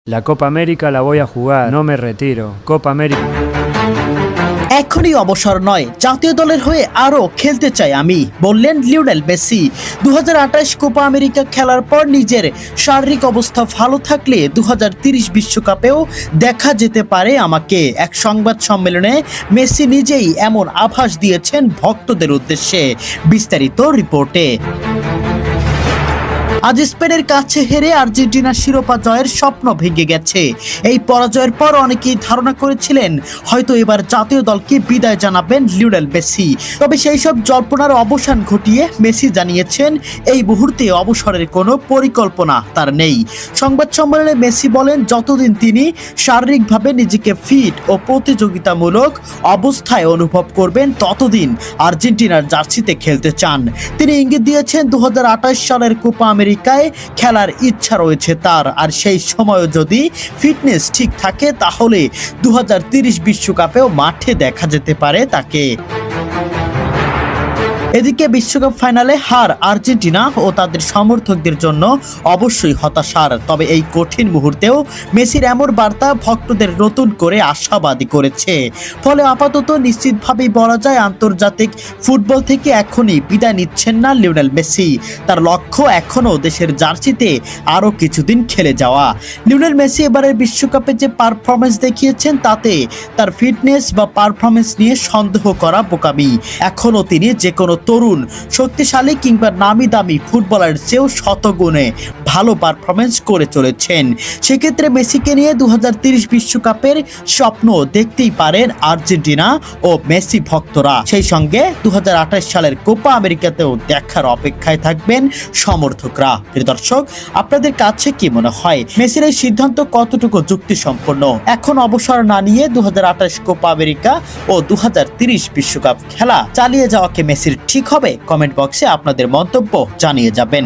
La Copa América la voy a jugar, no me retiro. Copa América. এখনই অবসর নয়, জাতীয় দলের হয়ে আরও খেলতে চাই আমি, বললেন লিওনেল মেসি। 2028 কোপা আমেরিকা খেলার পর নিজের শারীরিক অবস্থা ভালো থাকলে 2030 বিশ্বকাপেও দেখা যেতে পারে আমাকে। এক সংবাদ সম্মেলনে মেসি নিজেই এমন আভাস দিয়েছেন ভক্তদের উদ্দেশ্যে। বিস্তারিত রিপোর্টে। আজ স্পেনের কাছে হেরে আর্জেন্টিনার শিরোপা জয়ের স্বপ্ন ভেঙে গেছে। এই পরাজয়ের পর অনেকেই ধারণা করেছিলেন হয়তো এবার জাতীয় দলকে বিদায় জানাবেন লিওনেল মেসি। তবে সেই সব জল্পনার অবসান ঘটিয়ে মেসি জানিয়েছেন এই মুহূর্তে অবসরের কোনো পরিকল্পনা তার নেই। সংবাদ সম্মেলনে মেসি বলেন, যতদিন তিনি শারীরিকভাবে নিজেকে ফিট ও প্রতিযোগিতামূলক অবস্থায় অনুভব করবেন ততদিন আর্জেন্টিনার জার্সিতে খেলতে চান। তিনি ইঙ্গিত দিয়েছেন 2028 সালের কোপা আমেরিকায় খেলার ইচ্ছা রয়েছে তার, আর সেই সময়ও যদি ফিটনেস ঠিক থাকে তাহলে 2030 বিশ্বকাপেও মাঠে দেখা যেতে পারে তাকে। এদিকে বিশ্বকাপ ফাইনালে হার আর্জেন্টিনা ও তাদের সমর্থকদের জন্য অবশ্যই হতাশার। তবে এই কঠিন মুহূর্তেও মেসির এমন বার্তা ভক্তদের নতুন করে আশাবাদী করেছে। ফলে আপাতত নিশ্চিতভাবেই বলা যায় আন্তর্জাতিক ফুটবল থেকে এখনই বিদায় নিচ্ছেন না লিওনেল মেসি। তার লক্ষ্য এখনও দেশের জার্সিতে আরও কিছুদিন খেলে যাওয়া। লিওনেল মেসি এবারের বিশ্বকাপে যে পারফরমেন্স দেখিয়েছেন তাতে তার ফিটনেস বা পারফরমেন্স নিয়ে সন্দেহ করা বোকামি। এখনও তিনি যে কোনো তরুণ, শক্তিশালী কিংবা নামি দামি ফুটবলার চেয়েও শতগুণে ভালো পারফরমেন্স করে চলেছেন। সেক্ষেত্রে মেসিকে নিয়ে 2030 বিশ্বকাপের স্বপ্ন দেখতেই পারেন আর্জেন্টিনা ও মেসি ভক্তরা। সেই সঙ্গে 2028 সালের কোপা আমেরিকাতেও দেখার অপেক্ষায় থাকবেন সমর্থকরা। প্রিয় দর্শক, আপনাদের কাছে কি মনে হয় মেসির এই সিদ্ধান্ত কতটুকু যুক্তিসম্পন্ন? এখন অবসর না নিয়ে 2028 কোপা আমেরিকা ও 2030 বিশ্বকাপ খেলা চালিয়ে যাওয়াকে মেসির ঠিক হবে? কমেন্ট বক্সে আপনাদের মন্তব্য জানিয়ে যাবেন।